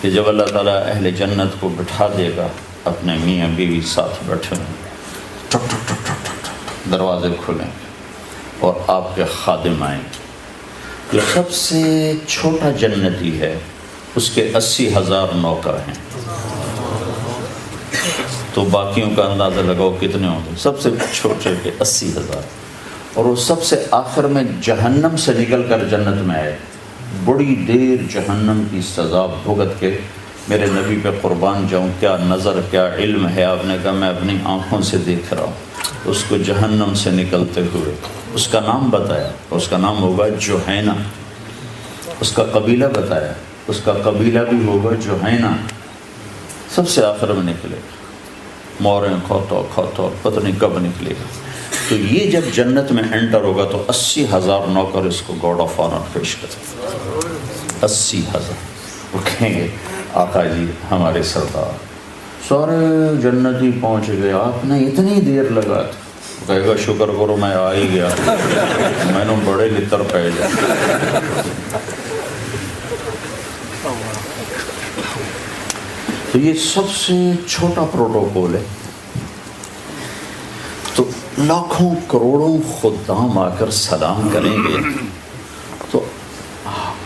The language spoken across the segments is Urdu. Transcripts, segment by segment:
کہ جب اللہ تعالیٰ اہل جنت کو بٹھا دے گا، اپنے میاں بیوی ساتھ بیٹھے ہوں، ٹک ٹک ٹک ٹک ٹک ٹک دروازے کھلیں اور آپ کے خادم آئیں. جو سب سے چھوٹا جنتی ہے اس کے 80,000 نوکر ہیں، تو باقیوں کا اندازہ لگاؤ کتنے ہوں گے. سب سے چھوٹے کے 80,000، اور وہ سب سے آخر میں جہنم سے نکل کر جنت میں آئے. بڑی دیر جہنم کی سزا بھگت کے میرے نبی پہ قربان جاؤں، کیا نظر کیا علم ہے. آپ نے کہا میں اپنی آنکھوں سے دیکھ رہا ہوں اس کو جہنم سے نکلتے ہوئے. اس کا نام بتایا، اس کا نام ہوگا جوہینہ. اس کا قبیلہ بتایا، اس کا قبیلہ بھی ہوگا جوہینہ. سب سے آخر میں نکلے گا، موریں کھوتو کھوتو پتہ نہیں کب نکلے گا. تو یہ جب جنت میں انٹر ہوگا تو 80,000 نوکر اس کو گارڈ آف آنر پیش کریں. 80,000 وہ کہیں گے آقا جی ہمارے سردار. سارے جنتی پہنچ گئے، آپ نے اتنی دیر لگا تھا. کہے گا شکر کرو میں آ ہی گیا، میں نے بڑے لطر پہ جائے. تو یہ سب سے چھوٹا پروٹوکول ہے. تو لاکھوں کروڑوں خدام آ کر سلام کریں گے تو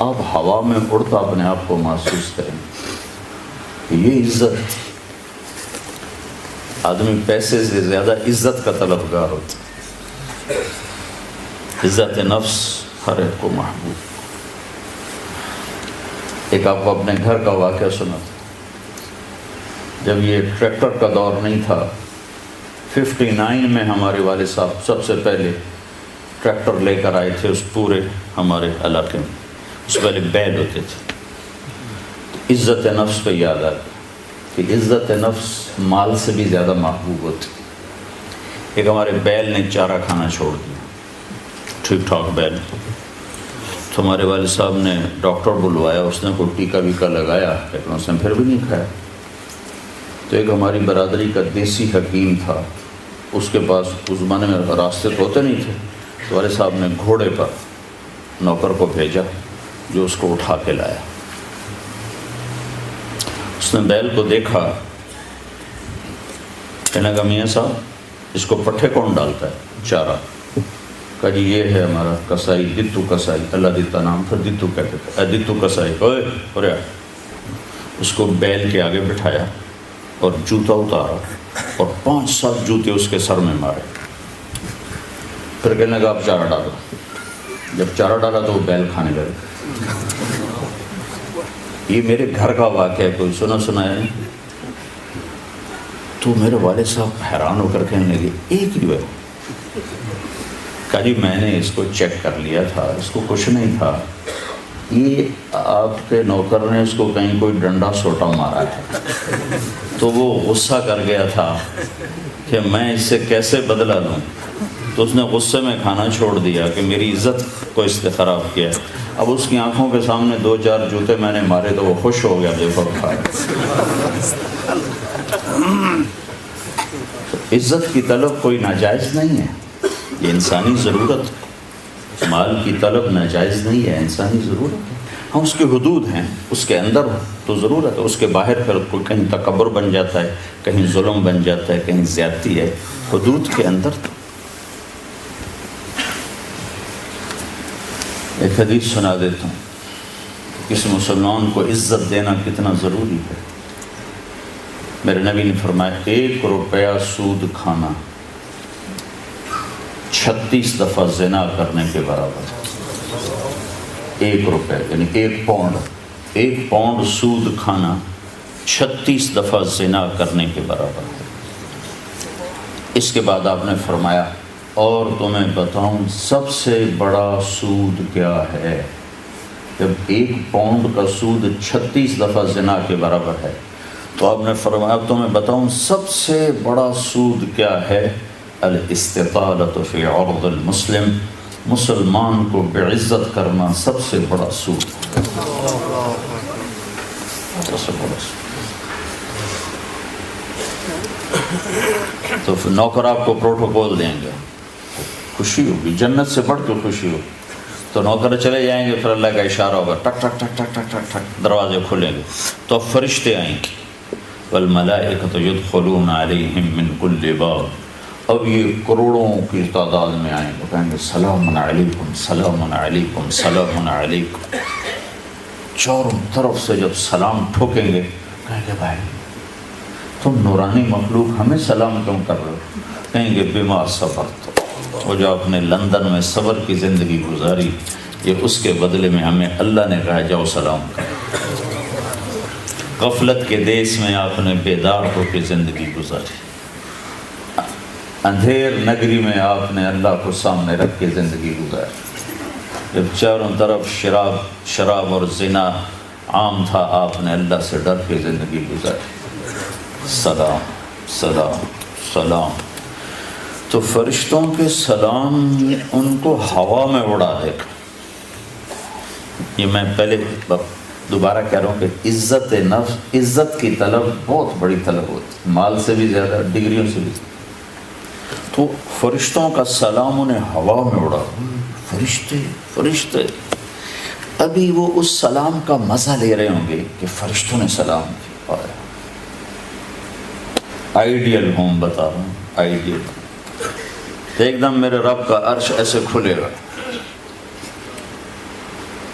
آپ ہوا میں اڑتا اپنے آپ کو محسوس کریں. یہ عزت، آدمی پیسے سے زیادہ عزت کا طلبگار ہوتا. عزت نفس ہر ایک کو محبوب. ایک آپ کو اپنے گھر کا واقعہ سنا تھا. جب یہ ٹریکٹر کا دور نہیں تھا، 59 میں ہمارے والد صاحب سب سے پہلے ٹریکٹر لے کر آئے تھے اس پورے ہمارے علاقے میں. اس سے پہلے بیل ہوتے تھے. عزت نفس پہ یاد آ کہ عزت نفس مال سے بھی زیادہ محبوب ہوتی. ایک ہمارے بیل نے چارہ کھانا چھوڑ دیا، ٹھیک ٹھاک بیل. تو ہمارے والد صاحب نے ڈاکٹر بلوایا، اس نے کوئی ٹیکا ویکا لگایا، لیکن اس نے پھر بھی نہیں کھایا. تو ایک ہماری برادری کا دیسی حکیم تھا، اس کے پاس اس زمانے میں راستے تو ہوتے نہیں تھے. تو والد صاحب نے گھوڑے پر نوکر کو بھیجا جو اس کو اٹھا کے لایا. اس نے بیل کو دیکھا، کہنے لگا میاں صاحب اس کو پٹھے کون ڈالتا ہے؟ چارہ. کہا جی یہ ہے ہمارا کسائی، دتو کسائی. اللہ دیتا نام تھا، دتو کہتے تھے. دتو کسائی اوے. اس کو بیل کے آگے بٹھایا اور جوتا اتارا اور 5-7 جوتے اس کے سر میں مارے. پھر کہنے لگا آپ چارہ ڈالو. جب چارہ ڈالا تو وہ بیل کھانے لگے. یہ میرے گھر کا واقعہ ہے، کوئی سنا ہے. تو میرے والد صاحب حیران ہو کر کہنے لگے ایک ہی ہے. کہا جی میں نے اس کو چیک کر لیا تھا، اس کو کچھ نہیں تھا. یہ آپ کے نوکر نے اس کو کہیں کوئی ڈنڈا سوٹا مارا تھا، تو وہ غصہ کر گیا تھا کہ میں اس سے کیسے بدلہ لوں. تو اس نے غصے میں کھانا چھوڑ دیا کہ میری عزت کو اس نے خراب کیا. اب اس کی آنکھوں کے سامنے 2-4 جوتے میں نے مارے تو وہ خوش ہو گیا. دیکھو عزت کی طلب کوئی ناجائز نہیں ہے، یہ انسانی ضرورت. مال کی طلب ناجائز نہیں ہے، انسانی ضرورت ہے. ہاں اس کی حدود ہیں، اس کے اندر تو ضرورت ہے، اس کے باہر پھر کوئی کہیں تکبر بن جاتا ہے، کہیں ظلم بن جاتا ہے، کہیں زیادتی ہے. حدود کے اندر. ایک حدیث سنا دیتا ہوں، کسی مسلمان کو عزت دینا کتنا ضروری ہے. میرے نبی نے فرمایا 1 روپیہ سود کھانا 36 دفعہ زنا کرنے کے برابر. 1 روپے یعنی 1 پاؤنڈ سود کھانا 36 دفعہ زنا کرنے کے برابر ہے. اس کے بعد آپ نے فرمایا اور تمہیں بتاؤں سب سے بڑا سود کیا ہے. جب 1 پاؤنڈ کا سود 36 دفعہ زنا کے برابر ہے تو آپ نے فرمایا اب تمہیں بتاؤں سب سے بڑا سود کیا ہے. الاستطالۃ فی عرض المسلم، مسلمان کو بعزت کرنا سب سے بڑا سود. تو نوکر آپ کو پروٹوکول دیں گے، خوشی ہوگی، جنت سے بڑھ کے خوشی ہوگی. تو نوکر چلے جائیں گے، پھر اللہ کا اشارہ ہوگا، ٹک ٹک ٹک ٹک ٹک ٹک ٹک دروازے کھلیں گے، تو اب فرشتے آئیں گے، والملائکۃ یدخلون علیہم من کل باب، اب یہ کروڑوں کی تعداد میں آئیں گے، کہیں گے سلام علیکم سلام علیکم سلام علیکم، چاروں طرف سے جب سلام ٹھوکیں گے کہیں گے بھائی تم نورانی مخلوق ہمیں سلام کیوں کر رہے ہو؟ کہیں گے بما صبرت، وہ جو آپ نے لندن میں صبر کی زندگی گزاری، یہ اس کے بدلے میں ہمیں اللہ نے کہا جاؤ سلام کرو۔ غفلت کے دیس میں آپ نے بیدار ہو کے زندگی گزاری، اندھیر نگری میں آپ نے اللہ کو سامنے رکھ کے زندگی گزاری، جب چاروں طرف شراب اور زنا عام تھا آپ نے اللہ سے ڈر کے زندگی گزاری۔ سلام سلام سلام، تو فرشتوں کے سلام ان کو ہوا میں اڑا دے گا۔ یہ میں پہلے دوبارہ کہہ رہا ہوں کہ عزت نفس، عزت کی طلب بہت بڑی طلب ہوتی، مال سے بھی زیادہ، ڈگریوں سے بھی، تو فرشتوں کا سلام انہیں ہوا میں اڑا، فرشتے فرشتے، ابھی وہ اس سلام کا مزہ لے رہے ہوں گے کہ فرشتوں نے سلام کیا۔ آئیڈیل ہوم بتا رہا ہوں، آئیڈیل، ایک دم میرے رب کا عرش ایسے کھلے گا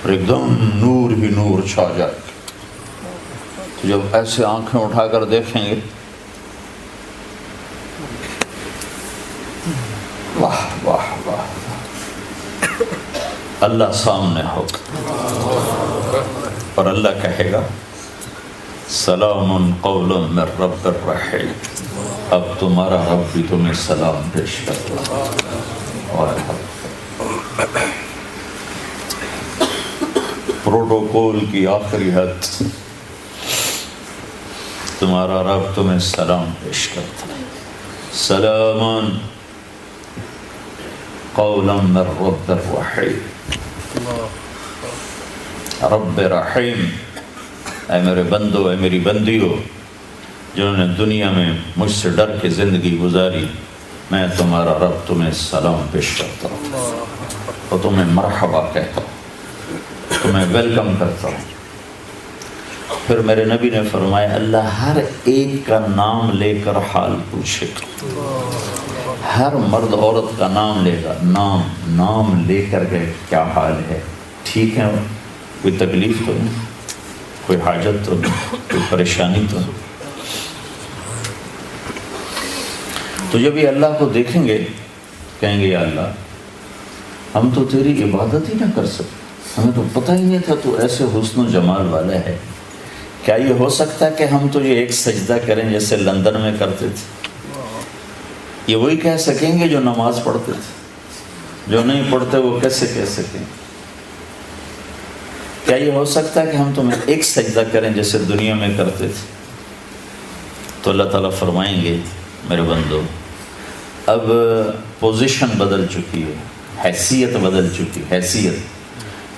اور ایک دم نور ہی نور چھا جائے گا، تو جب ایسے آنکھیں اٹھا کر دیکھیں گے واہ واہ واہ، اللہ سامنے ہوگا اور اللہ کہے گا سلام قول من رب الرحیم، اب تمہارا رب بھی تمہیں سلام پیش کرتا ہے۔ پروٹوکول کی آخری حد، تمہارا رب تمہیں سلام پیش کرتا ہے، سلام قولا من رب الرحیم، رب رحیم، اے میرے بندو، اے میری بندیو جنہوں نے دنیا میں مجھ سے ڈر کے زندگی گزاری، میں تمہارا رب تمہیں سلام پیش کرتا ہوں اور تمہیں مرحبا کہتا ہوں، تمہیں ویلکم کرتا ہوں۔ پھر میرے نبی نے فرمایا اللہ ہر ایک کا نام لے کر حال پوچھے گا، ہر مرد عورت کا نام لے گا، نام لے کر کے کیا حال ہے، ٹھیک ہے، کوئی تکلیف تو نہیں، کوئی حاجت تو نہیں، کوئی پریشانی تو نہیں۔ تو جب یہ اللہ کو دیکھیں گے کہیں گے یا اللہ ہم تو تیری عبادت ہی نہ کر سکتے، ہمیں تو پتہ ہی نہیں تھا تو ایسے حسن و جمال والا ہے، کیا یہ ہو سکتا ہے کہ ہم تو یہ ایک سجدہ کریں جیسے لندن میں کرتے تھے؟ یہ وہی کہہ سکیں گے جو نماز پڑھتے تھے، جو نہیں پڑھتے وہ کیسے کہہ سکیں؟ کیا یہ ہو سکتا ہے کہ ہم تمہیں ایک سجدہ کریں جیسے دنیا میں کرتے تھے؟ تو اللہ تعالیٰ فرمائیں گے میرے بندو اب پوزیشن بدل چکی ہے، حیثیت بدل چکی، حیثیت،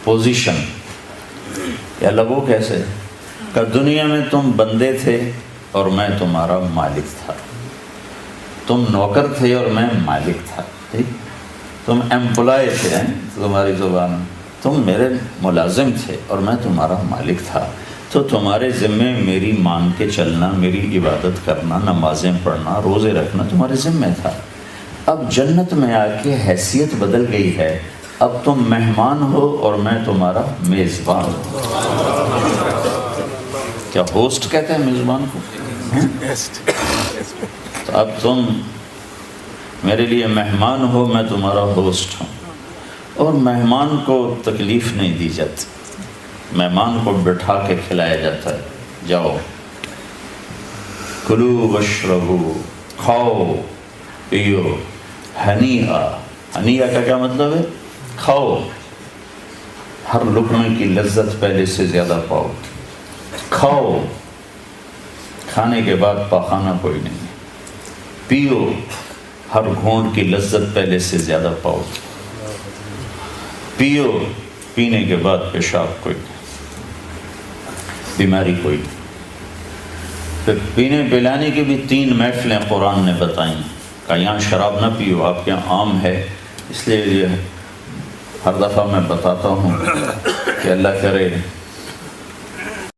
پوزیشن، یا لگو کیسے کہ دنیا میں تم بندے تھے اور میں تمہارا مالک تھا، تم نوکر تھے اور میں مالک تھا، ٹھیک، تم ایمپلائی تھے، تمہاری زبان میں تم میرے ملازم تھے اور میں تمہارا مالک تھا، تو تمہارے ذمے میری مان کے چلنا، میری عبادت کرنا، نمازیں پڑھنا، روزے رکھنا تمہارے ذمے تھا۔ اب جنت میں آ کے حیثیت بدل گئی ہے، اب تم مہمان ہو اور میں تمہارا میزبان ہوں۔ کیا ہوسٹ کہتے ہیں میزبان کو؟ تو اب تم میرے لیے مہمان ہو، میں تمہارا ہوسٹ ہوں، اور مہمان کو تکلیف نہیں دی جاتی، مہمان کو بٹھا کے کھلایا جاتا ہے، جاؤ کلو واشربو، کھاؤ پیو، ہنیئا، ہنیئا کا کیا مطلب ہے؟ کھاؤ، ہر لقمے کی لذت پہلے سے زیادہ پاؤ، کھاؤ، کھانے کے بعد پاخانہ کوئی نہیں، پیو، ہر گھونٹ کی لذت پہلے سے زیادہ پاؤ، پیو، پینے کے بعد پیشاب کوئی نہیں، بیماری کوئی نہیں۔ پھر پینے پلانے کی بھی 3 محفلیں قرآن نے بتائیں کہ یہاں شراب نہ پیو، آپ کے یہاں عام ہے، اس لیے یہ ہر دفعہ میں بتاتا ہوں کہ اللہ کرے